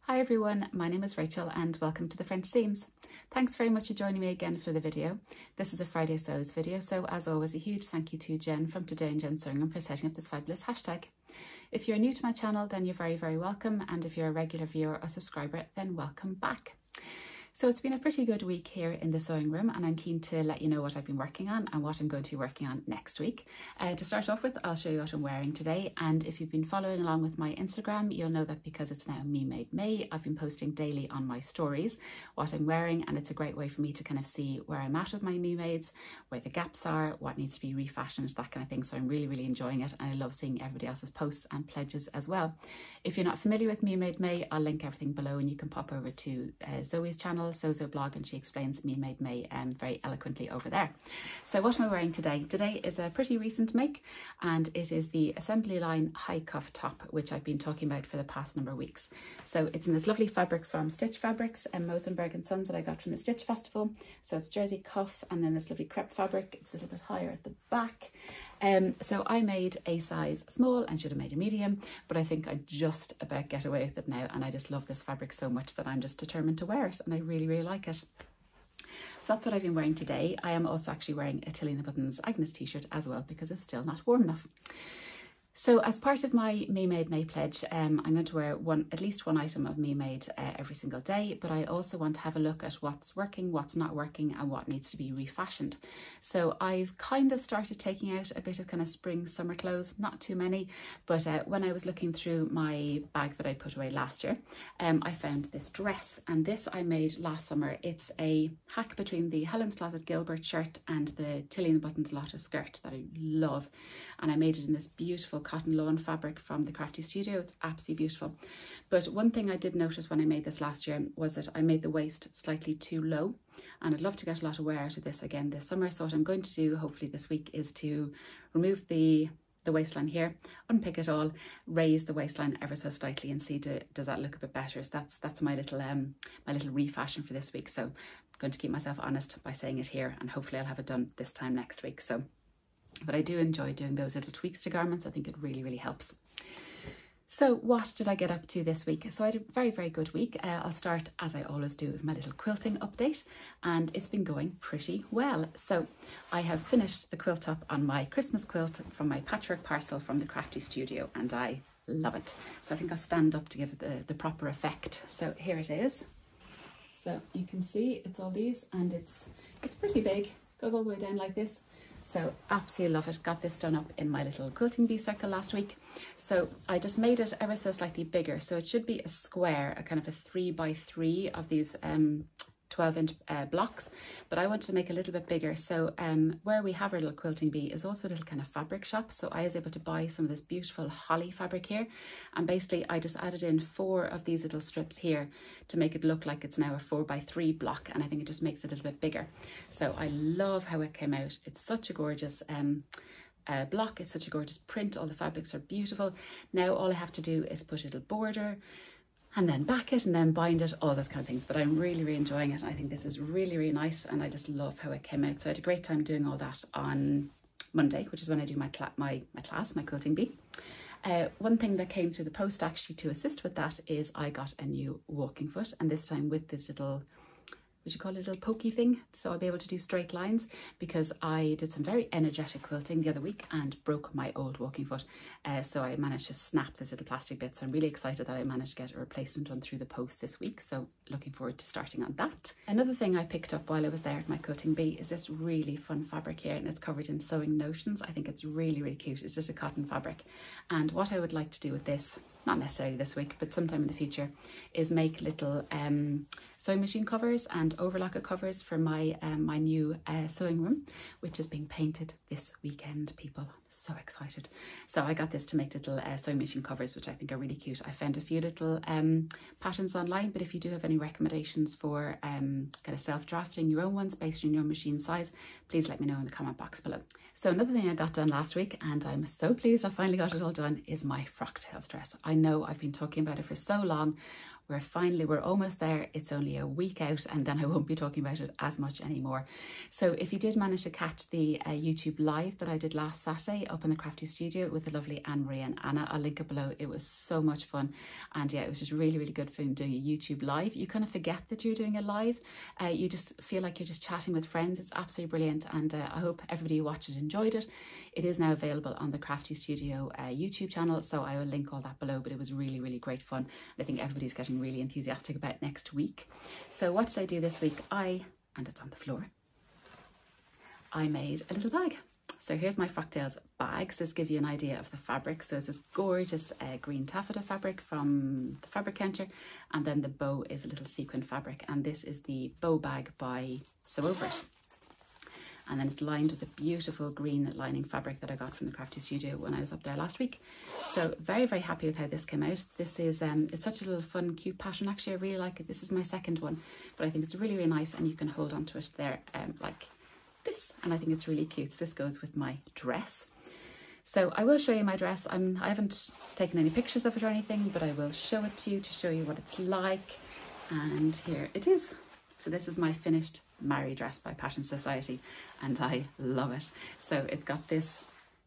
Hi everyone, my name is Rachel and welcome to the French Seams. Thanks very much for joining me again for the video. This is a Friday Sews video, so as always a huge thank you to Jen from Today in Jen Sewing Room for setting up this fabulous hashtag. If you're new to my channel then you're very welcome, and if you're a regular viewer or subscriber then welcome back. So it's been a pretty good week here in the sewing room, and I'm keen to let you know what I've been working on and what I'm going to be working on next week. To start off with, I'll show you what I'm wearing today, and if you've been following along with my Instagram, you'll know that because it's now Me Made May, I've been posting daily on my stories what I'm wearing, and it's a great way for me to kind of see where I'm at with my Me Mades, where the gaps are, what needs to be refashioned, that kind of thing. So I'm really enjoying it, and I love seeing everybody else's posts and pledges as well. If you're not familiar with Me Made May, I'll link everything below, and you can pop over to Zoe's channel, Sozo blog, and she explains Me Made May very eloquently over there. So what am I wearing today? Today is a pretty recent make, and it is the assembly line high cuff top, which I've been talking about for the past number of weeks. So it's in this lovely fabric from Stitch Fabrics and Mosenberg & Sons that I got from the Stitch Festival. So it's jersey cuff and then this lovely crepe fabric. It's a little bit higher at the back. So I made a size small and should have made a medium, but I think I just about get away with it now, and I just love this fabric so much that I'm just determined to wear it, and I really like it. So that's what I've been wearing today. I am also actually wearing a Tilly in the Buttons Agnes t-shirt as well because it's still not warm enough. So as part of my Me Made May pledge, I'm going to wear at least one item of Me Made every single day, but I also want to have a look at what's working, what's not working, and what needs to be refashioned. So I've kind of started taking out a bit of kind of spring summer clothes, not too many, but when I was looking through my bag that I put away last year, I found this dress, and this I made last summer. It's a hack between the Helen's Closet Gilbert shirt and the Tilly in the Buttons Lotta skirt that I love, and I made it in this beautiful cotton lawn fabric from the Crafty Studio. It's absolutely beautiful. But one thing I did notice when I made this last year was that I made the waist slightly too low, and I'd love to get a lot of wear out of this again this summer. So what I'm going to do hopefully this week is to remove the waistline here, unpick it all, raise the waistline ever so slightly, and see does that look a bit better. So that's my little refashion for this week. So I'm going to keep myself honest by saying it here, and hopefully I'll have it done this time next week. But I do enjoy doing those little tweaks to garments. I think it really helps. So what did I get up to this week? So I had a very good week. I'll start, as I always do, with my little quilting update, and it's been going pretty well. So I have finished the quilt up on my Christmas quilt from my patchwork parcel from the Crafty Studio, and I love it. So I think I'll stand up to give it the proper effect. So here it is. So you can see it's all these, and it's pretty big. Goes all the way down like this. So absolutely love it. Got this done up in my little quilting bee circle last week. So I just made it ever so slightly bigger. So it should be a square, a kind of a 3x3 of these 12-inch blocks, but I wanted to make a little bit bigger. So where we have our little quilting bee is also a little kind of fabric shop, so I was able to buy some of this beautiful holly fabric here, and basically I just added in 4 of these little strips here to make it look like it's now a 4x3 block, and I think it just makes it a little bit bigger. So I love how it came out. It's such a gorgeous block, it's such a gorgeous print, all the fabrics are beautiful. Now all I have to do is put a little border and then back it and then bind it, all those kind of things. But I'm really enjoying it. I think this is really nice, and I just love how it came out. So I had a great time doing all that on Monday, which is when I do my class, my quilting bee. One thing that came through the post actually to assist with that is I got a new walking foot, and this time with this little, would you call it a little pokey thing? So I'll be able to do straight lines, because I did some very energetic quilting the other week and broke my old walking foot. So I managed to snap this little plastic bit. So I'm really excited that I managed to get a replacement one through the post this week. So looking forward to starting on that. Another thing I picked up while I was there at my quilting bee is this really fun fabric here, and it's covered in sewing notions. I think it's really cute. It's just a cotton fabric. And what I would like to do with this, not necessarily this week, but sometime in the future, is make little sewing machine covers and overlocker covers for my my new sewing room, which is being painted this weekend, people. So excited. So I got this to make little sewing machine covers, which I think are really cute. I found a few little patterns online, but if you do have any recommendations for kind of self-drafting your own ones based on your machine size, please let me know in the comment box below. So another thing I got done last week, and I'm so pleased I finally got it all done, is my frock tails dress. I know I've been talking about it for so long. we're almost there. It's only a week out, and then I won't be talking about it as much anymore. So if you did manage to catch the YouTube live that I did last Saturday up in the Crafty Studio with the lovely Anne-Marie and Anna, I'll link it below. It was so much fun, and yeah, it was just really, really good fun doing a YouTube live. You kind of forget that you're doing a live. You just feel like you're just chatting with friends. It's absolutely brilliant, and I hope everybody who watched it enjoyed it. It is now available on the Crafty Studio YouTube channel, so I will link all that below, but it was really, really great fun. I think everybody's getting really enthusiastic about next week. So what did I do this week? And it's on the floor, I made a little bag. So here's my Frocktails bag. So this gives you an idea of the fabric. So it's this gorgeous green taffeta fabric from the fabric counter, and then the bow is a little sequin fabric, and this is the bow bag by Sew Over It. And then it's lined with a beautiful green lining fabric that I got from the Crafty Studio when I was up there last week. So very, very happy with how this came out. This is, it's such a little fun, cute pattern. Actually, I really like it. This is my second one, but I think it's really, really nice, and you can hold on to it there like this. And I think it's really cute. So this goes with my dress. So I will show you my dress. I haven't taken any pictures of it or anything, but I will show it to you to show you what it's like. And here it is. So this is my finished Mary dress by Pattern Society, and I love it. So it's got this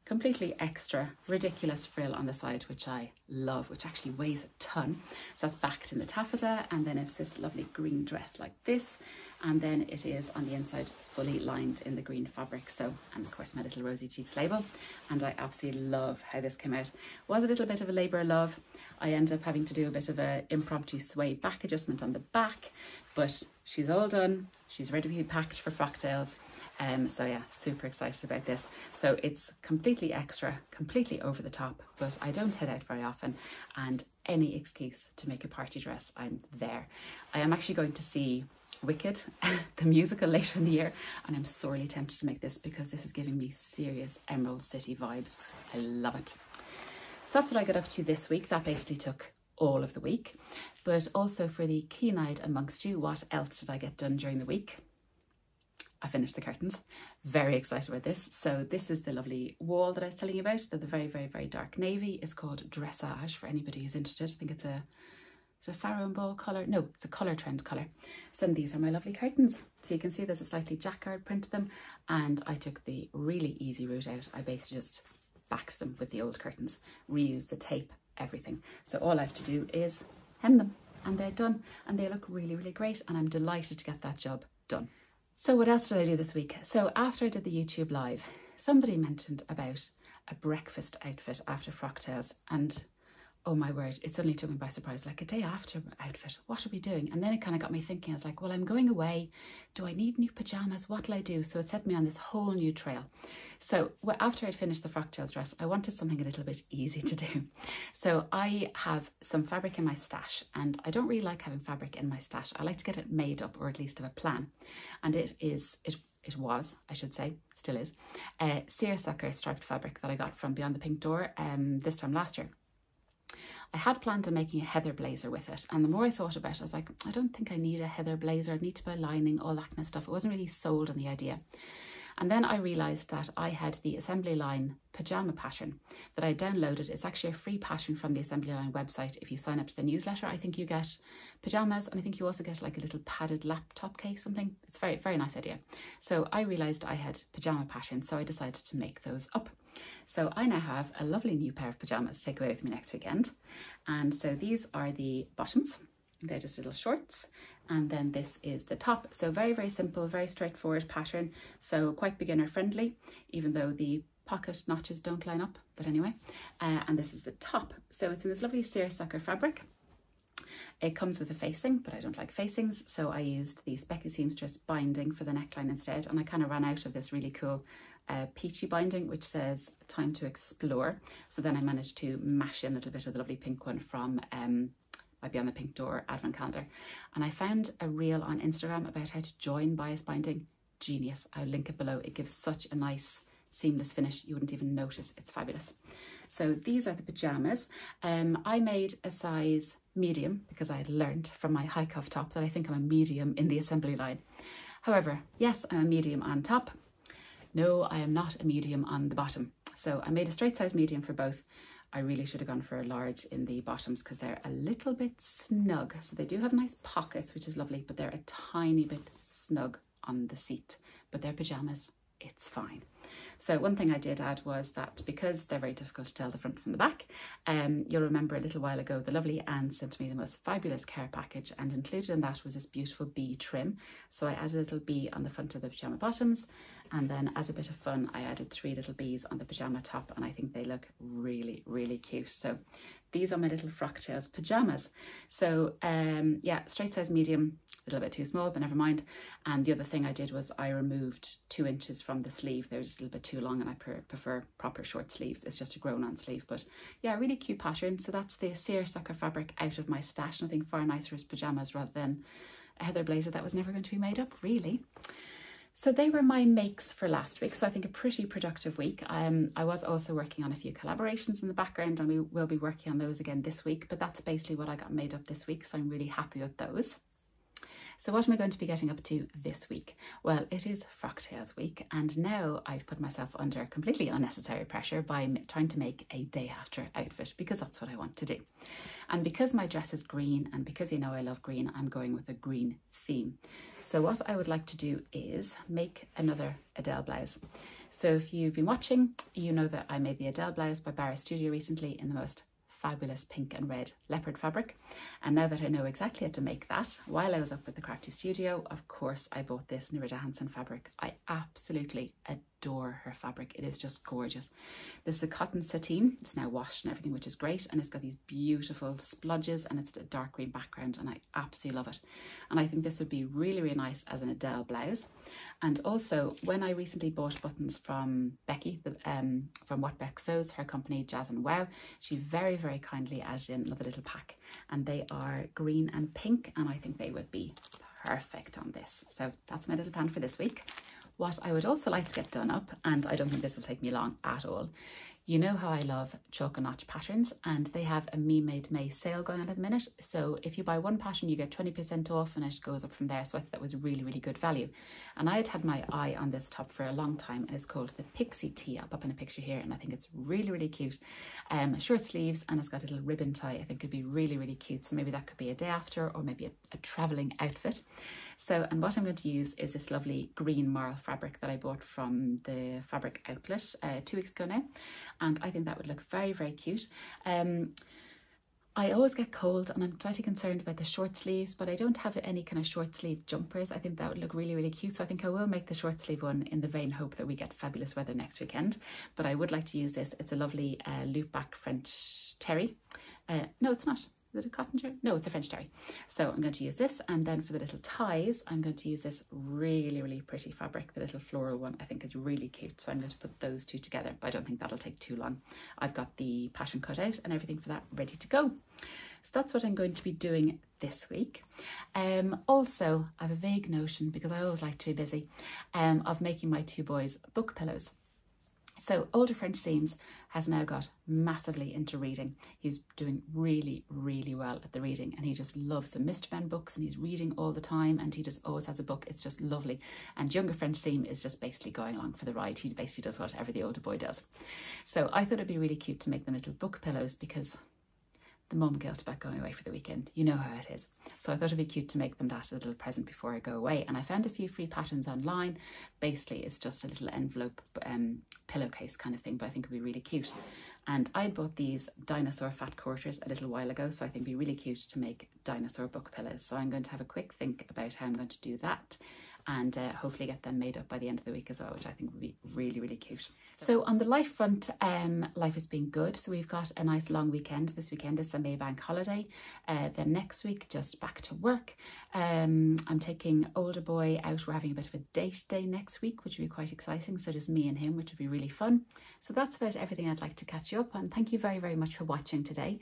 completely extra ridiculous frill on the side, which I love, which actually weighs a ton. So that's backed in the taffeta, and then it's this lovely green dress like this, and then it is on the inside fully lined in the green fabric. So, and of course my little Rosy Cheeks label, and I absolutely love how this came out. Was a little bit of a labour of love. I ended up having to do a bit of an impromptu sway back adjustment on the back, but she's all done. She's ready to be packed for Frocktails. So yeah, super excited about this. So it's completely extra, completely over the top, but I don't head out very often, and any excuse to make a party dress, I'm there. I am actually going to see Wicked, the musical, later in the year, and I'm sorely tempted to make this because this is giving me serious Emerald City vibes. I love it. So that's what I got up to this week. That basically took all of the week. But also for the keen-eyed amongst you, what else did I get done during the week? I finished the curtains. Very excited about this. So this is the lovely wall that I was telling you about. They're the very, very, very dark navy. It's called Dressage for anybody who's interested. I think it's a Farrow and Ball colour. No, it's a colour trend colour. So these are my lovely curtains. So you can see there's a slightly jacquard print to them, and I took the really easy route out. I basically just backed them with the old curtains, reused the tape, everything. So all I have to do is hem them, and they're done, and they look really, really great, and I'm delighted to get that job done. So what else did I do this week? So after I did the YouTube live, somebody mentioned about a breakfast outfit after Frocktails, and oh my word, it suddenly took me by surprise, like a day after outfit, what are we doing? And then it kind of got me thinking. I was like, well, I'm going away. Do I need new pajamas? What'll I do? So it set me on this whole new trail. So after I'd finished the Frocktails dress, I wanted something a little bit easy to do. So I have some fabric in my stash, and I don't really like having fabric in my stash. I like to get it made up, or at least have a plan. And it was, I should say, still is, seersucker striped fabric that I got from Beyond the Pink Door this time last year. I had planned on making a heather blazer with it, and the more I thought about it, I was like, I don't think I need a heather blazer. I need to buy lining, all that kind of stuff. I wasn't really sold on the idea. And then I realised that I had the Assembly Line pyjama pattern that I downloaded. It's actually a free pattern from the Assembly Line website. If you sign up to the newsletter, I think you get pyjamas, and I think you also get like a little padded laptop case, something. It's a very, very nice idea. So I realised I had pyjama patterns, so I decided to make those up. So I now have a lovely new pair of pyjamas to take away with me next weekend. And so these are the bottoms. They're just little shorts, and then this is the top. So very, very simple, very straightforward pattern, so quite beginner friendly, even though the pocket notches don't line up, but anyway. And this is the top. So it's in this lovely seersucker fabric. It comes with a facing, but I don't like facings, so I used the Specky Seamstress binding for the neckline instead, and I kind of ran out of this really cool peachy binding which says time to explore. So then I managed to mash in a little bit of the lovely pink one from my Beyond the Pink Door advent calendar, and I found a reel on Instagram about how to join bias binding. Genius. I'll link it below. It gives such a nice seamless finish, you wouldn't even notice. It's fabulous. So these are the pajamas. I made a size medium because I had learned from my high cuff top that I think I'm a medium in the assembly line. However, yes, I'm a medium on top. No, I am not a medium on the bottom. So I made a straight size medium for both. I really should have gone for a large in the bottoms because they're a little bit snug. So they do have nice pockets, which is lovely, but they're a tiny bit snug on the seat. But they're pyjamas, it's fine. So one thing I did add was that because they're very difficult to tell the front from the back, you'll remember a little while ago the lovely Anne sent me the most fabulous care package, and included in that was this beautiful bee trim. So I added a little bee on the front of the pyjama bottoms, and then as a bit of fun I added 3 little bees on the pyjama top, and I think they look really, really cute. So these are my little Frocktails pyjamas. So yeah, straight size medium, a little bit too small, but never mind. And the other thing I did was I removed 2 inches from the sleeve. They're just a little bit too long, and I prefer proper short sleeves. It's just a grown on sleeve, but yeah, really cute pattern. So that's the seersucker fabric out of my stash. Nothing far nicer as pyjamas rather than a heather blazer that was never going to be made up, really. So they were my makes for last week. So I think a pretty productive week. I was also working on a few collaborations in the background, and we will be working on those again this week, but that's basically what I got made up this week. So I'm really happy with those. So what am I going to be getting up to this week? Well, it is Frocktails week, and now I've put myself under completely unnecessary pressure by trying to make a day after outfit, because that's what I want to do. And because my dress is green, and because you know I love green, I'm going with a green theme. So what I would like to do is make another Adele blouse. So if you've been watching, you know that I made the Adele blouse by Barra Studio recently in the most fabulous pink and red leopard fabric. And now that I know exactly how to make that, while I was up at the Crafty Studio, of course I bought this Nerida Hansen fabric. I absolutely adore her fabric. It is just gorgeous. This is a cotton sateen. It's now washed and everything, which is great, and it's got these beautiful splodges, and it's a dark green background, and I absolutely love it. And I think this would be really, really nice as an Adele blouse. And also, when I recently bought buttons from Becky, from What Beck Sews, her company Jazz and Wow, she very, very kindly added in another little pack, and they are green and pink, and I think they would be perfect on this. So that's my little plan for this week. What I would also like to get done up, and I don't think this will take me long at all, you know how I love chalk and notch patterns, and they have a Me Made May sale going on at the minute. So if you buy one pattern, you get 20% off, and it goes up from there. So I thought that was really, really good value. And I had had my eye on this top for a long time, and it's called the Pixie tee. I'll pop in a picture here, and I think it's really, really cute. Short sleeves, and it's got a little ribbon tie. I think it'd be really, really cute. So maybe that could be a day after, or maybe a traveling outfit. So, and what I'm going to use is this lovely green marl fabric that I bought from the Fabric Outlet 2 weeks ago now. And I think that would look very, very cute. I always get cold, and I'm slightly concerned about the short sleeves, but I don't have any kind of short sleeve jumpers. I think that would look really, really cute. So I think I will make the short sleeve one in the vain hope that we get fabulous weather next weekend. But I would like to use this. It's a lovely loop back French terry. No, it's not. Is it a cotton terry? No, it's a French terry. So I'm going to use this, and then for the little ties, I'm going to use this really, really pretty fabric. The little floral one I think is really cute. So I'm going to put those two together, but I don't think that'll take too long. I've got the pattern cut out and everything for that ready to go. So that's what I'm going to be doing this week. Also, I have a vague notion, because I always like to be busy, of making my 2 boys book pillows. So older French Seams has now got massively into reading. He's doing really, really well at the reading, and he just loves the Mr. Ben books, and he's reading all the time, and he just always has a book. It's just lovely. And younger French Seam is just basically going along for the ride. He basically does whatever the older boy does. So I thought it'd be really cute to make them little book pillows, because the mum guilt about going away for the weekend. You know how it is. So I thought it'd be cute to make them that as a little present before I go away. And I found a few free patterns online. Basically, it's just a little envelope pillowcase kind of thing, but I think it'd be really cute. And I bought these dinosaur fat quarters a little while ago, so I think it'd be really cute to make dinosaur book pillows. So I'm going to have a quick think about how I'm going to do that, and hopefully get them made up by the end of the week as well, which I think would be really, really cute. So on the life front, life has been good. So we've got a nice long weekend. This weekend is Sunday bank holiday. Then next week, just back to work. I'm taking older boy out. We're having a bit of a date day next week, which would be quite exciting. So just me and him, which would be really fun. So that's about everything I'd like to catch you up on. Thank you very, very much for watching today.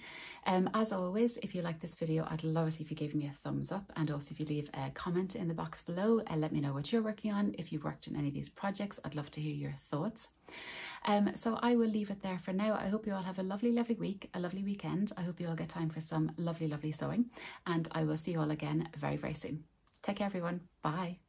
As always, if you like this video, I'd love it if you gave me a thumbs up, and also if you leave a comment in the box below and let me know what you're working on. If you've worked on any of these projects, I'd love to hear your thoughts. So I will leave it there for now. I hope you all have a lovely, lovely week, a lovely weekend. I hope you all get time for some lovely, lovely sewing, and I will see you all again very, very soon. Take care, everyone. Bye.